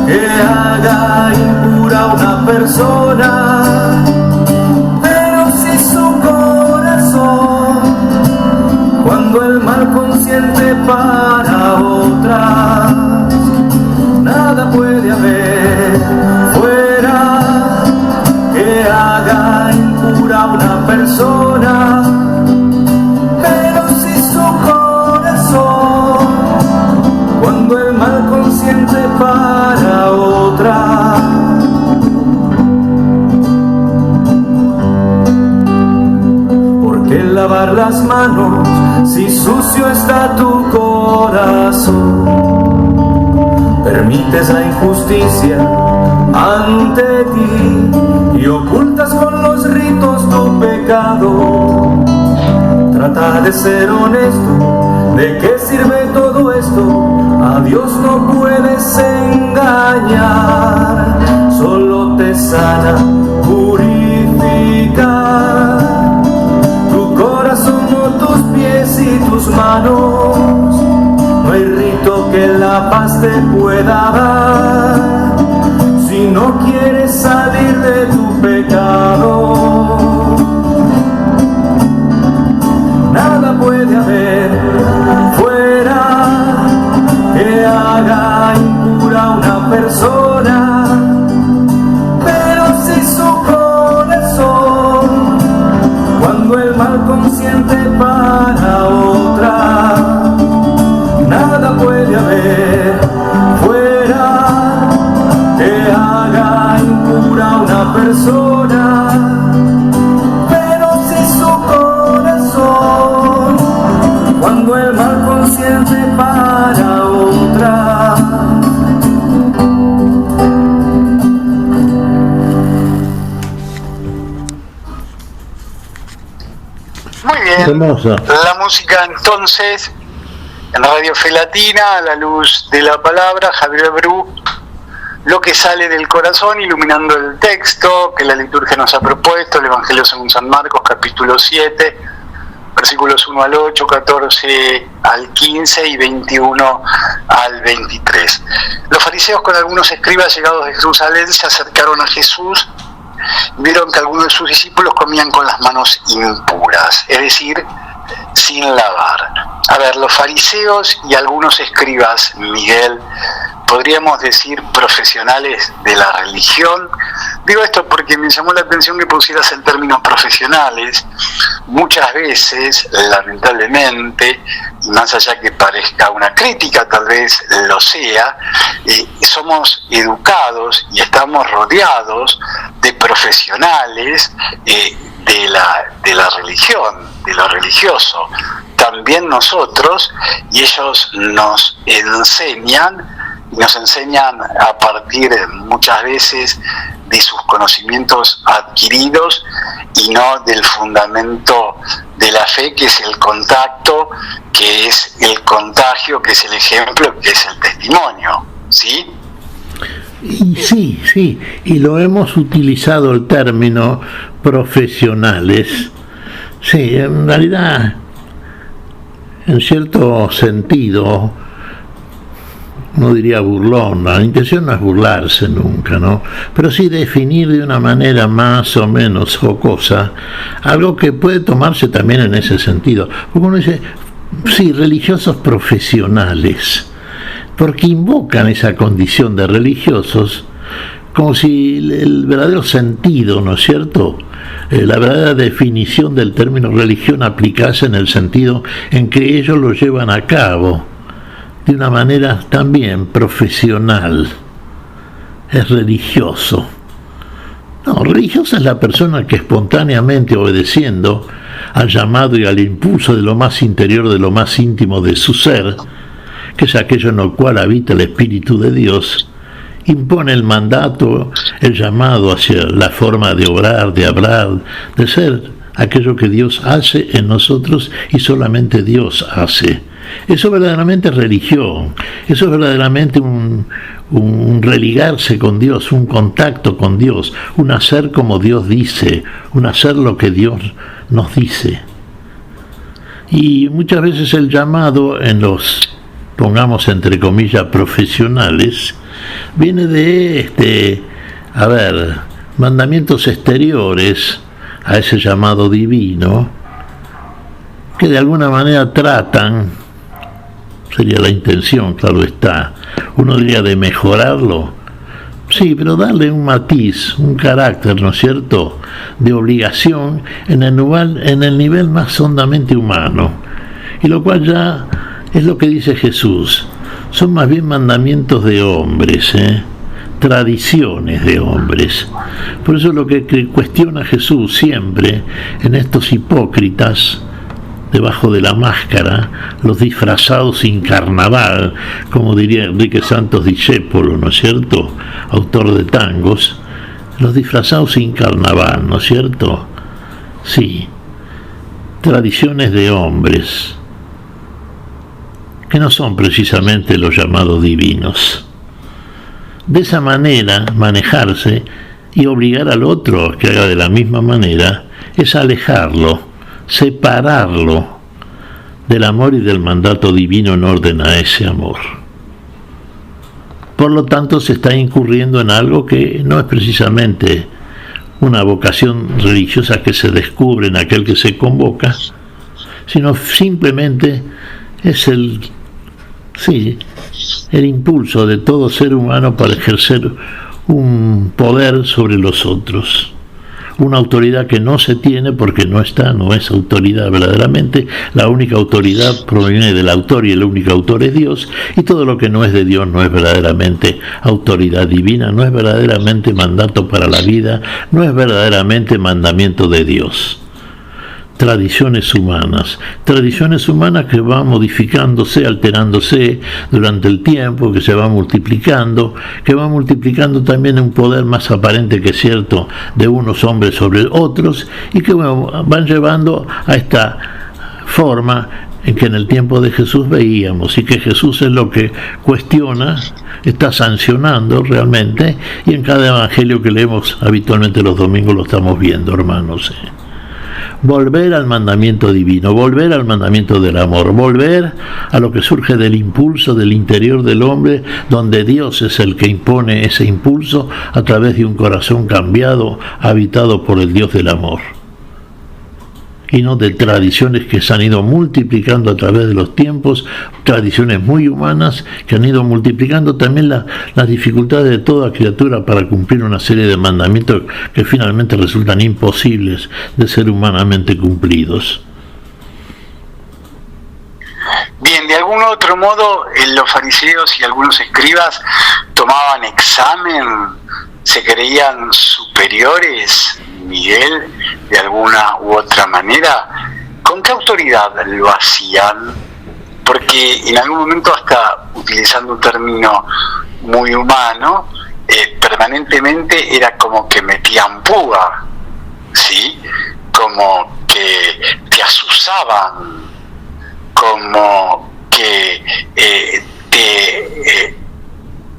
que haga impura una persona, pero si su corazón, cuando el mal consiente para otras, nada puede haber fuera que haga impura una persona, pero si su corazón, cuando el mal consiente para otra. ¿Por qué lavar las manos si sucio está tu corazón? Permites la injusticia ante ti y ocultas con los ritos tu pecado. Trata de ser honesto, ¿de qué sirve todo esto? A Dios no puedes engañar, solo te sana purificar tu corazón, no tus pies y tus manos. No hay rito que la paz te pueda dar si no quieres salir de tu pecado. Nada puede haber fuera que haga impura una persona, pero si su corazón, cuando el mal consiente para otra, nada puede haber fuera que haga impura una persona, pero si su corazón, cuando el mal consiente para otra. Muy bien. Hermoso. La música entonces en Radio Fe Latina, a la luz de la palabra, Javier Bru, lo que sale del corazón, iluminando el texto que la liturgia nos ha propuesto, el Evangelio según San Marcos, capítulo 7, versículos 1 al 8, 14 al 15 y 21 al 23. Los fariseos con algunos escribas llegados de Jerusalén se acercaron a Jesús y vieron que algunos de sus discípulos comían con las manos impuras, es decir, sin lavar. A ver, los fariseos y algunos escribas, Miguel, podríamos decir profesionales de la religión. Digo esto porque me llamó la atención que pusieras el término profesionales. Muchas veces, lamentablemente, y más allá que parezca una crítica, tal vez lo sea, somos educados y estamos rodeados de profesionales de la religión, de lo religioso. También nosotros, y ellos nos enseñan a partir muchas veces de sus conocimientos adquiridos y no del fundamento de la fe, que es el contacto, que es el contagio, que es el ejemplo, que es el testimonio, ¿sí? Y sí, y lo hemos utilizado el término profesionales. Sí, en realidad, en cierto sentido, no diría burlón, la intención no es burlarse nunca, ¿no? Pero sí definir de una manera más o menos jocosa algo que puede tomarse también en ese sentido. Porque uno dice, sí, religiosos profesionales, porque invocan esa condición de religiosos como si el verdadero sentido, ¿no es cierto?, la verdadera definición del término religión aplicase en el sentido en que ellos lo llevan a cabo de una manera también profesional. Es religioso. No, religiosa es la persona que espontáneamente, obedeciendo al llamado y al impulso de lo más interior, de lo más íntimo de su ser, que es aquello en lo cual habita el Espíritu de Dios, impone el mandato, el llamado hacia la forma de obrar, de hablar, de ser aquello que Dios hace en nosotros y solamente Dios hace. Eso verdaderamente es religión, eso es verdaderamente un religarse con Dios, un contacto con Dios, un hacer como Dios dice, un hacer lo que Dios nos dice. Y muchas veces el llamado en los, pongamos entre comillas, profesionales, viene de, mandamientos exteriores a ese llamado divino, que de alguna manera tratan, sería la intención, claro está, uno diría de mejorarlo, sí, pero darle un matiz, un carácter, ¿no es cierto?, de obligación en el nivel más hondamente humano, y lo cual ya es lo que dice Jesús, son más bien mandamientos de hombres, tradiciones de hombres. Por eso lo que cuestiona Jesús siempre en estos hipócritas, debajo de la máscara, los disfrazados sin carnaval, como diría Enrique Santos Discépolo, ¿no es cierto?, autor de tangos, los disfrazados sin carnaval, ¿no es cierto? Sí, tradiciones de hombres, que no son precisamente los llamados divinos. De esa manera, manejarse y obligar al otro a que haga de la misma manera, es alejarlo, separarlo del amor y del mandato divino en orden a ese amor. Por lo tanto, se está incurriendo en algo que no es precisamente una vocación religiosa que se descubre en aquel que se convoca, sino simplemente es el impulso de todo ser humano para ejercer un poder sobre los otros. Una autoridad que no se tiene porque no es autoridad verdaderamente. La única autoridad proviene del autor y el único autor es Dios, y todo lo que no es de Dios no es verdaderamente autoridad divina, no es verdaderamente mandato para la vida, no es verdaderamente mandamiento de Dios. Tradiciones humanas que van modificándose, alterándose durante el tiempo, que se va multiplicando también un poder más aparente que cierto de unos hombres sobre otros, y que van llevando a esta forma en que en el tiempo de Jesús veíamos, y que Jesús es lo que cuestiona, está sancionando realmente, y en cada evangelio que leemos habitualmente los domingos lo estamos viendo, hermanos. Volver al mandamiento divino, volver al mandamiento del amor, volver a lo que surge del impulso del interior del hombre, donde Dios es el que impone ese impulso a través de un corazón cambiado, habitado por el Dios del amor. Y no de tradiciones que se han ido multiplicando a través de los tiempos, tradiciones muy humanas que han ido multiplicando también las dificultades de toda criatura para cumplir una serie de mandamientos que finalmente resultan imposibles de ser humanamente cumplidos. Bien, de algún otro modo, los fariseos y algunos escribas tomaban examen, se creían superiores, Miguel, de alguna u otra manera. ¿Con qué autoridad lo hacían? Porque en algún momento, hasta utilizando un término muy humano, permanentemente era como que metían púa, ¿sí? Como que te asusaban, como que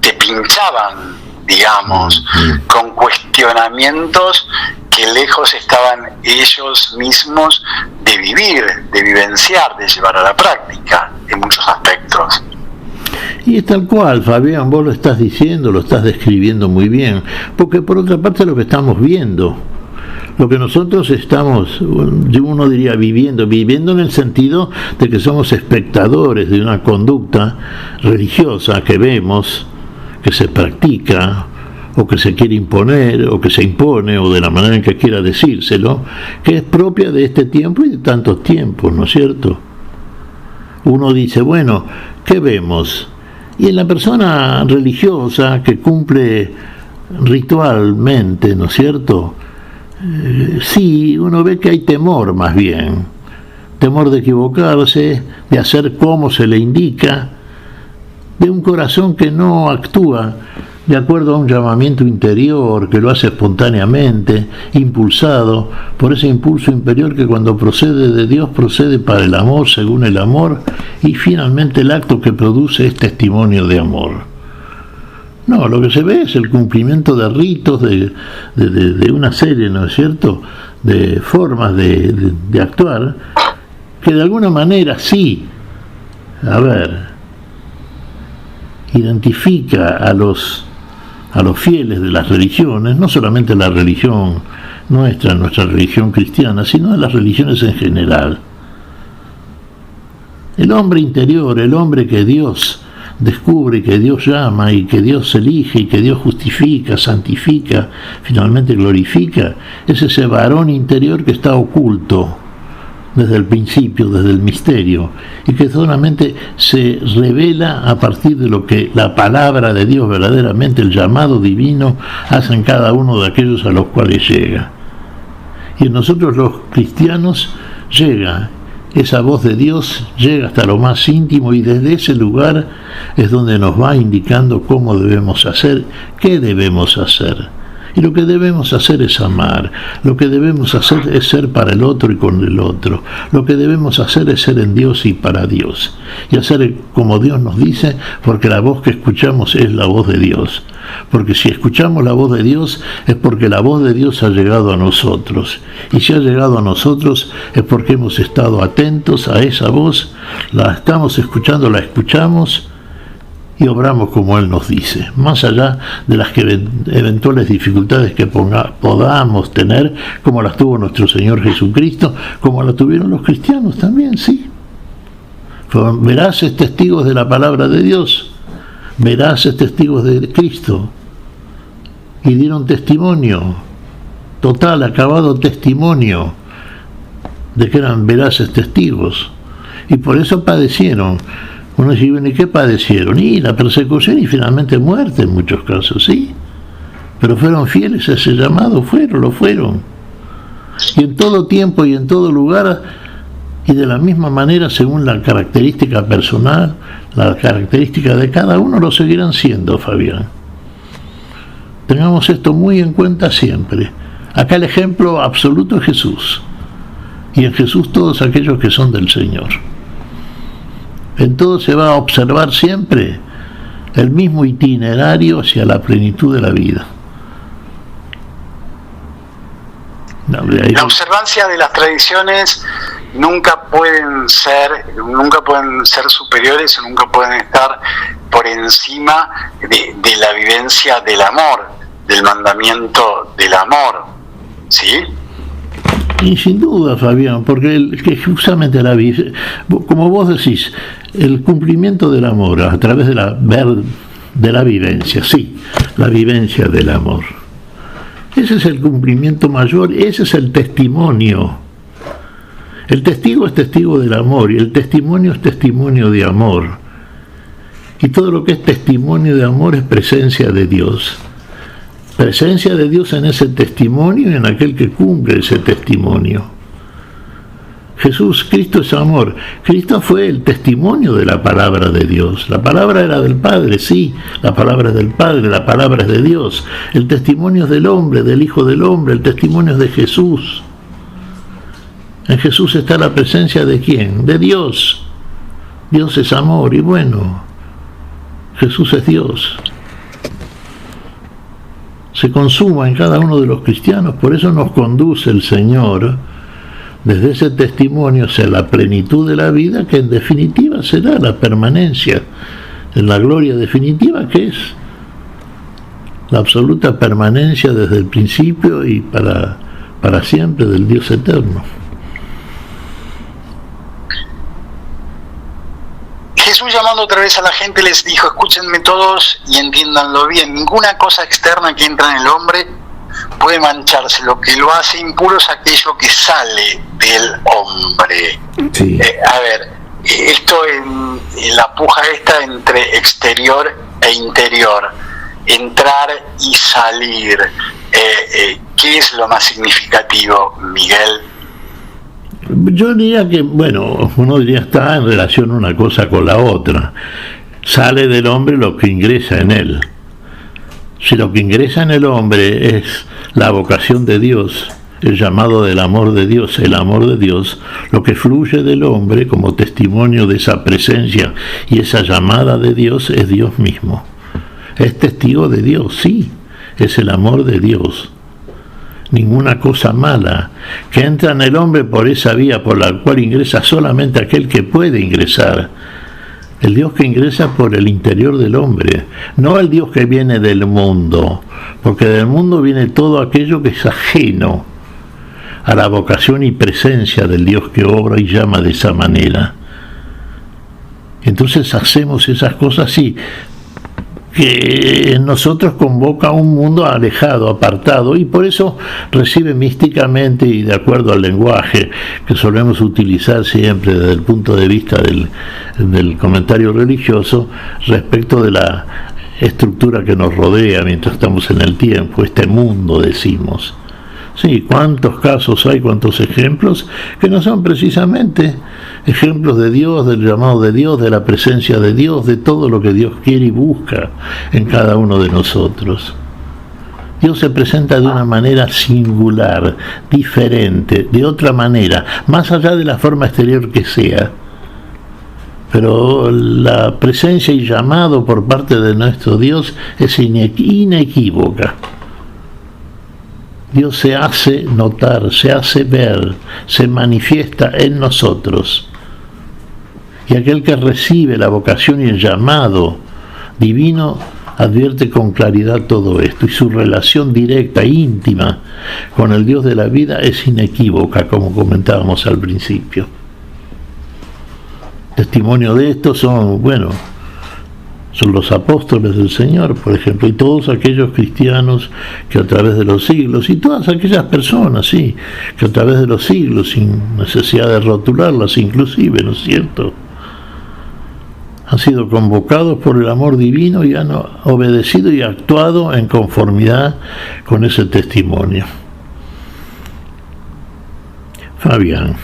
te pinchaban, digamos, con cuestionamientos que lejos estaban ellos mismos de vivir, de vivenciar, de llevar a la práctica en muchos aspectos. Y es tal cual, Fabián, vos lo estás diciendo, lo estás describiendo muy bien, porque por otra parte lo que estamos viendo, lo que nosotros estamos, uno diría viviendo en el sentido de que somos espectadores de una conducta religiosa que vemos, que se practica o que se quiere imponer, o que se impone, o de la manera en que quiera decírselo, que es propia de este tiempo y de tantos tiempos, ¿no es cierto? Uno dice, bueno, ¿qué vemos? Y en la persona religiosa que cumple ritualmente, ¿no es cierto? Sí, uno ve que hay temor más bien, temor de equivocarse, de hacer como se le indica, de un corazón que no actúa de acuerdo a un llamamiento interior, que lo hace espontáneamente, impulsado por ese impulso interior que cuando procede de Dios procede para el amor, según el amor, y finalmente el acto que produce es testimonio de amor. No, lo que se ve es el cumplimiento de ritos, de una serie, ¿no es cierto?, de formas de actuar, que de alguna manera sí, identifica a los fieles de las religiones, no solamente la religión nuestra religión cristiana, sino de las religiones en general. El hombre interior, el hombre que Dios descubre, que Dios llama y que Dios elige y que Dios justifica, santifica, finalmente glorifica, es ese varón interior que está oculto desde el principio, desde el misterio, y que solamente se revela a partir de lo que la palabra de Dios, verdaderamente el llamado divino, hace en cada uno de aquellos a los cuales llega. Y en nosotros los cristianos llega esa voz de Dios, llega hasta lo más íntimo, y desde ese lugar es donde nos va indicando cómo debemos hacer, qué debemos hacer. Y lo que debemos hacer es amar, lo que debemos hacer es ser para el otro y con el otro, lo que debemos hacer es ser en Dios y para Dios, y hacer como Dios nos dice, porque la voz que escuchamos es la voz de Dios. Porque si escuchamos la voz de Dios es porque la voz de Dios ha llegado a nosotros, y si ha llegado a nosotros es porque hemos estado atentos a esa voz, la estamos escuchando, la escuchamos y obramos como Él nos dice, más allá de las eventuales dificultades que podamos tener, como las tuvo nuestro Señor Jesucristo, como las tuvieron los cristianos también, sí. Fueron veraces testigos de la palabra de Dios, veraces testigos de Cristo, y dieron testimonio, total, acabado testimonio, de que eran veraces testigos, y por eso padecieron. Uno dice, ¿y qué padecieron? Y la persecución y finalmente muerte en muchos casos, sí. Pero fueron fieles a ese llamado, lo fueron. Y en todo tiempo y en todo lugar, y de la misma manera, según la característica personal, la característica de cada uno, lo seguirán siendo, Fabián. Tengamos esto muy en cuenta siempre. Acá el ejemplo absoluto es Jesús. Y en Jesús todos aquellos que son del Señor. En todo se va a observar siempre el mismo itinerario hacia la plenitud de la vida. La observancia de las tradiciones nunca pueden ser superiores o nunca pueden estar por encima de la vivencia del amor, del mandamiento del amor, ¿sí? Y sin duda, Fabián, porque que justamente como vos decís, el cumplimiento del amor a través de la vivencia, sí, la vivencia del amor. Ese es el cumplimiento mayor, ese es el testimonio. El testigo es testigo del amor y el testimonio es testimonio de amor. Y todo lo que es testimonio de amor es presencia de Dios. Presencia de Dios en ese testimonio y en aquel que cumple ese testimonio. Jesús, Cristo es amor. Cristo fue el testimonio de la palabra de Dios. La palabra era del Padre, sí, la palabra es del Padre, la palabra es de Dios. El testimonio es del hombre, del Hijo del Hombre, el testimonio es de Jesús. En Jesús está la presencia de ¿quién? De Dios. Dios es amor y bueno, Jesús es Dios. Se consuma en cada uno de los cristianos, por eso nos conduce el Señor desde ese testimonio hacia la plenitud de la vida, que en definitiva será la permanencia en la gloria definitiva, que es la absoluta permanencia desde el principio y para siempre del Dios eterno. Jesús, llamando otra vez a la gente, les dijo: escúchenme todos y entiéndanlo bien. Ninguna cosa externa que entra en el hombre puede mancharse. Lo que lo hace impuro es aquello que sale del hombre. Sí. A ver, esto en la puja esta entre exterior e interior, entrar y salir, ¿qué es lo más significativo, Miguel? Yo diría que, bueno, uno diría está en relación una cosa con la otra. Sale del hombre lo que ingresa en él. Si lo que ingresa en el hombre es la vocación de Dios, el llamado del amor de Dios, el amor de Dios, lo que fluye del hombre como testimonio de esa presencia y esa llamada de Dios es Dios mismo. Es testigo de Dios, sí, es el amor de Dios. Ninguna cosa mala que entra en el hombre por esa vía por la cual ingresa solamente aquel que puede ingresar. El Dios que ingresa por el interior del hombre, no el Dios que viene del mundo, porque del mundo viene todo aquello que es ajeno a la vocación y presencia del Dios que obra y llama de esa manera. Entonces hacemos esas cosas así, que en nosotros convoca un mundo alejado, apartado, y por eso recibe místicamente y de acuerdo al lenguaje que solemos utilizar siempre desde el punto de vista del comentario religioso respecto de la estructura que nos rodea mientras estamos en el tiempo, este mundo decimos. Sí, cuántos casos hay, cuántos ejemplos que no son precisamente ejemplos de Dios, del llamado de Dios, de la presencia de Dios, de todo lo que Dios quiere y busca en cada uno de nosotros. Dios se presenta de una manera singular, diferente, de otra manera, más allá de la forma exterior que sea. Pero la presencia y llamado por parte de nuestro Dios es inequívoca. Dios se hace notar, se hace ver, se manifiesta en nosotros. Y aquel que recibe la vocación y el llamado divino advierte con claridad todo esto, y su relación directa, íntima con el Dios de la vida es inequívoca, como comentábamos al principio. Testimonio de esto son los apóstoles del Señor, por ejemplo, y todos aquellos cristianos que a través de los siglos, y todas aquellas personas, sí, que a través de los siglos, sin necesidad de rotularlas inclusive, ¿no es cierto?, han sido convocados por el amor divino y han obedecido y actuado en conformidad con ese testimonio. Fabián.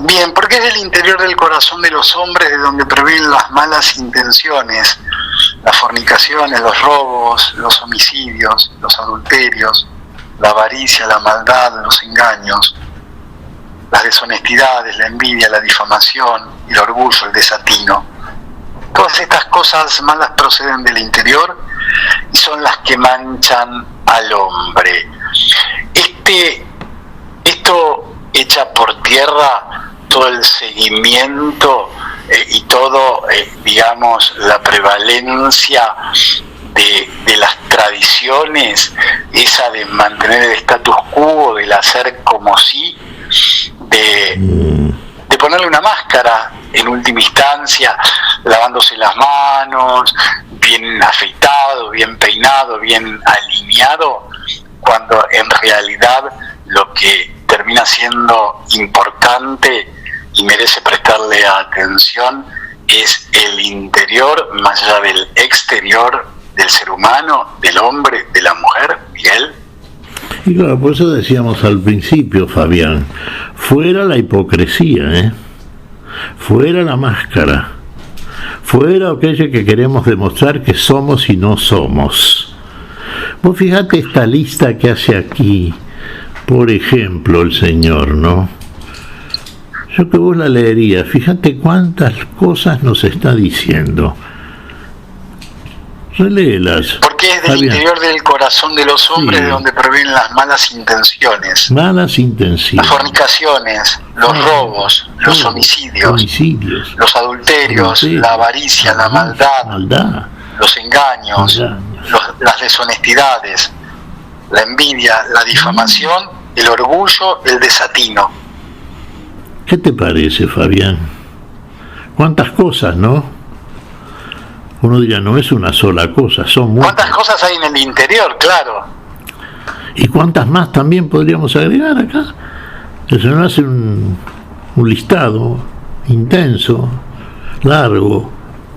Bien, porque es el interior del corazón de los hombres de donde provienen las malas intenciones, las fornicaciones, los robos, los homicidios, los adulterios, la avaricia, la maldad, los engaños, las deshonestidades, la envidia, la difamación, el orgullo, el desatino. Todas estas cosas malas proceden del interior y son las que manchan al hombre. Esto echa por tierra todo el seguimiento y todo, digamos, la prevalencia de las tradiciones, esa de mantener el status quo, del hacer como si, de ponerle una máscara en última instancia, lavándose las manos, bien afeitado, bien peinado, bien alineado, cuando en realidad lo que termina siendo importante y merece prestarle atención es el interior más allá del exterior del ser humano, del hombre, de la mujer, Miguel. Y claro, por eso decíamos al principio, Fabián, fuera la hipocresía, fuera la máscara, fuera aquello que queremos demostrar que somos y no somos. Vos fíjate esta lista que hace aquí, por ejemplo, el Señor, ¿no? Yo que vos la leería, fíjate cuántas cosas nos está diciendo. Reléelas. Porque es del Fabián. Interior del corazón de los hombres, sí, de donde provienen las malas intenciones. Malas intenciones. Las fornicaciones, los robos, los homicidios, los adulterios, la avaricia, la maldad, los engaños, las deshonestidades, la envidia, la difamación, el orgullo, el desatino. ¿Qué te parece, Fabián? ¿Cuántas cosas, no? Uno diría, no es una sola cosa, son muchas. ¿Cuántas cosas hay en el interior? Claro. ¿Y cuántas más también podríamos agregar acá? El Señor hace un listado intenso, largo,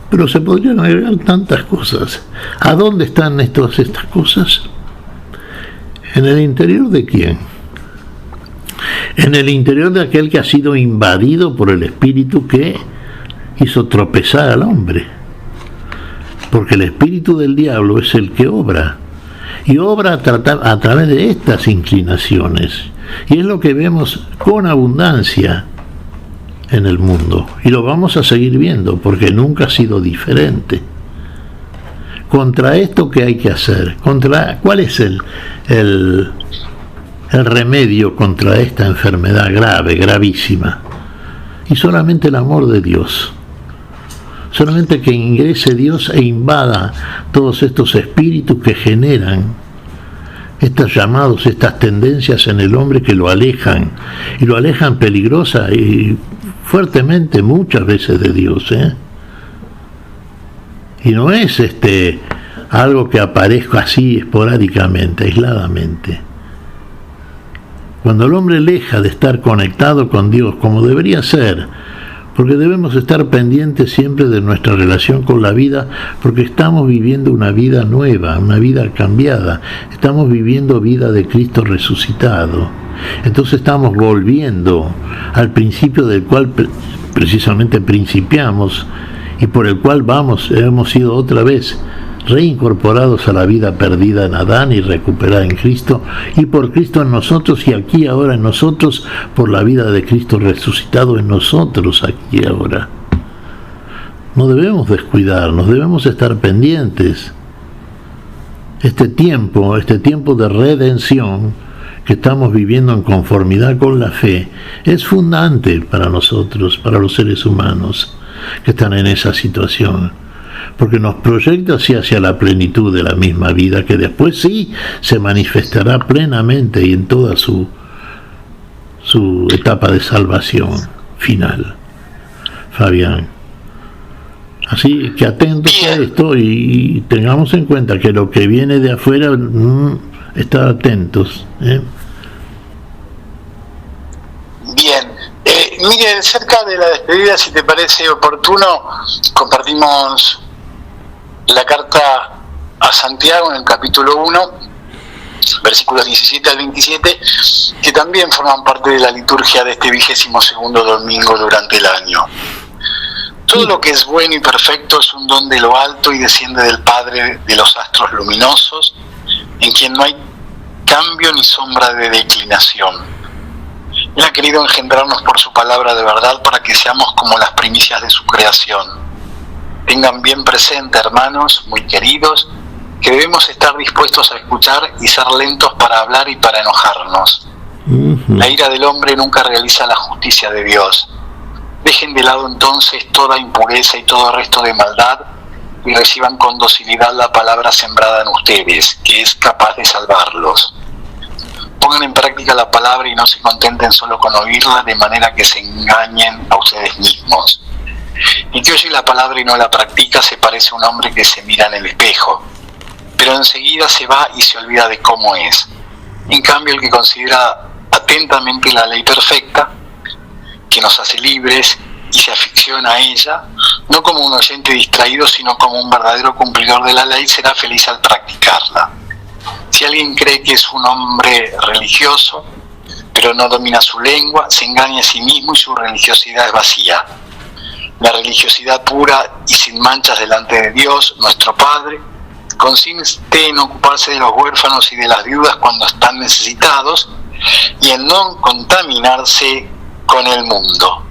pero se podrían agregar tantas cosas. ¿A dónde están todas estas cosas? ¿En el interior de quién? En el interior de aquel que ha sido invadido por el espíritu que hizo tropezar al hombre. Porque el espíritu del diablo es el que obra. Y obra a través de estas inclinaciones. Y es lo que vemos con abundancia en el mundo. Y lo vamos a seguir viendo porque nunca ha sido diferente. Contra esto, ¿qué hay que hacer? ¿Cuál es el remedio contra esta enfermedad grave, gravísima? Y solamente el amor de Dios. Solamente que ingrese Dios e invada todos estos espíritus que generan estos llamados, estas tendencias en el hombre que lo alejan, y lo alejan peligrosa y fuertemente muchas veces de Dios, Y no es algo que aparezca así esporádicamente, aisladamente. Cuando el hombre deja de estar conectado con Dios como debería ser, porque debemos estar pendientes siempre de nuestra relación con la vida, porque estamos viviendo una vida nueva, una vida cambiada, estamos viviendo vida de Cristo resucitado. Entonces estamos volviendo al principio del cual precisamente principiamos y por el cual hemos sido otra vez reincorporados a la vida perdida en Adán y recuperada en Cristo, y por Cristo en nosotros y aquí ahora en nosotros, por la vida de Cristo resucitado en nosotros aquí y ahora. No debemos descuidarnos, debemos estar pendientes. Este tiempo de redención que estamos viviendo en conformidad con la fe es fundante para nosotros, para los seres humanos que están en esa situación, porque nos proyecta hacia la plenitud de la misma vida, que después sí se manifestará plenamente y en toda su etapa de salvación final. Fabián, así que atentos a esto y tengamos en cuenta que lo que viene de afuera, estar atentos. Bien. Miguel, cerca de la despedida, si te parece oportuno, compartimos la carta a Santiago en el capítulo 1, versículos 17 al 27, que también forman parte de la liturgia de este 22º domingo durante el año. Todo lo que es bueno y perfecto es un don de lo alto y desciende del Padre de los astros luminosos, en quien no hay cambio ni sombra de declinación. Él ha querido engendrarnos por su palabra de verdad para que seamos como las primicias de su creación. Tengan bien presente, hermanos, muy queridos, que debemos estar dispuestos a escuchar y ser lentos para hablar y para enojarnos. La ira del hombre nunca realiza la justicia de Dios. Dejen de lado entonces toda impureza y todo resto de maldad y reciban con docilidad la palabra sembrada en ustedes, que es capaz de salvarlos. Pongan en práctica la palabra y no se contenten solo con oírla, de manera que se engañen a ustedes mismos. El que oye la palabra y no la practica se parece a un hombre que se mira en el espejo, pero enseguida se va y se olvida de cómo es. En cambio, el que considera atentamente la ley perfecta, que nos hace libres y se aficiona a ella, no como un oyente distraído, sino como un verdadero cumplidor de la ley, será feliz al practicarla. Si alguien cree que es un hombre religioso, pero no domina su lengua, se engaña a sí mismo y su religiosidad es vacía. La religiosidad pura y sin manchas delante de Dios, nuestro Padre, consiste en ocuparse de los huérfanos y de las viudas cuando están necesitados y en no contaminarse con el mundo.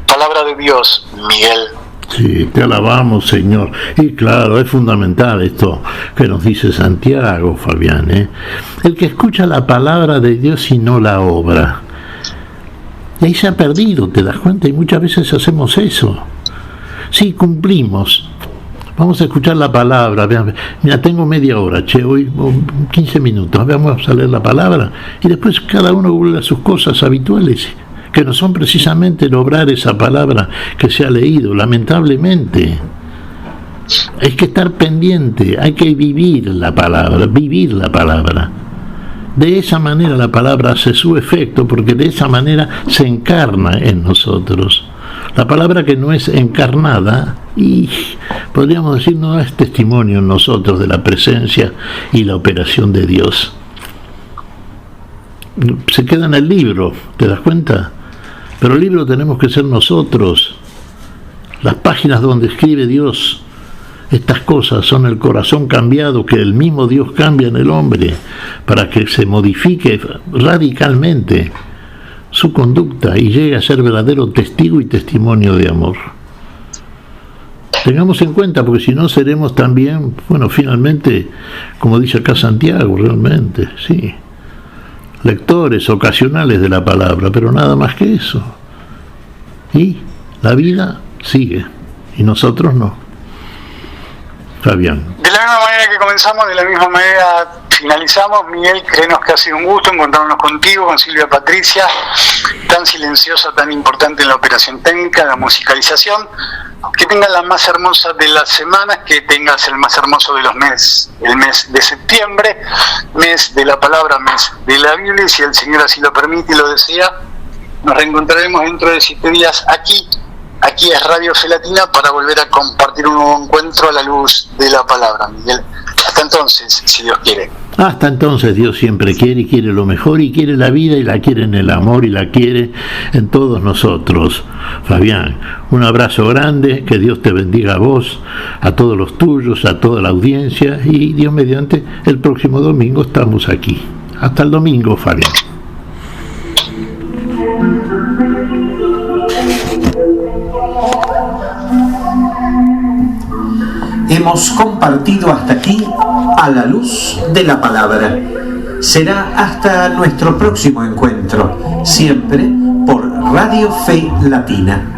Palabra de Dios, Miguel. Sí, te alabamos, Señor. Y claro, es fundamental esto que nos dice Santiago, Fabián, El que escucha la palabra de Dios y no la obra. Y ahí se ha perdido, ¿te das cuenta? Y muchas veces hacemos eso. Sí, cumplimos. Vamos a escuchar la palabra. Mira, tengo media hora, hoy 15 minutos. Vamos a leer la palabra. Y después cada uno vuelve a sus cosas habituales. que no son precisamente el obrar esa palabra que se ha leído, lamentablemente. Hay que estar pendiente, hay que vivir la palabra, vivir la palabra. De esa manera la palabra hace su efecto, porque de esa manera se encarna en nosotros. La palabra que no es encarnada, y podríamos decir, no es testimonio en nosotros de la presencia y la operación de Dios. Se queda en el libro, ¿te das cuenta? Pero el libro tenemos que ser nosotros. Las páginas donde escribe Dios estas cosas son el corazón cambiado que el mismo Dios cambia en el hombre para que se modifique radicalmente su conducta y llegue a ser verdadero testigo y testimonio de amor. Tengamos en cuenta, porque si no seremos también, bueno, finalmente, como dice acá Santiago, realmente, sí, lectores ocasionales de la palabra, pero nada más que eso. Y la vida sigue, y nosotros no. Fabián. De la misma manera que comenzamos, de la misma manera finalizamos. Miguel, créenos que ha sido un gusto encontrarnos contigo, con Silvia Patricia, tan silenciosa, tan importante en la operación técnica, la musicalización. Que tengas la más hermosa de las semanas, que tengas el más hermoso de los meses, el mes de septiembre, mes de la palabra, mes de la Biblia, y si el Señor así lo permite y lo desea, nos reencontraremos dentro de 7 días Aquí es Radio Fe Latina, para volver a compartir un nuevo encuentro a la luz de la palabra, Miguel. Hasta entonces, si Dios quiere. Hasta entonces, Dios siempre quiere y quiere lo mejor, y quiere la vida, y la quiere en el amor, y la quiere en todos nosotros. Fabián, un abrazo grande, que Dios te bendiga a vos, a todos los tuyos, a toda la audiencia, y Dios mediante, el próximo domingo estamos aquí. Hasta el domingo, Fabián. Hemos compartido hasta aquí a la luz de la palabra. Será hasta nuestro próximo encuentro, siempre por Radio Fe Latina.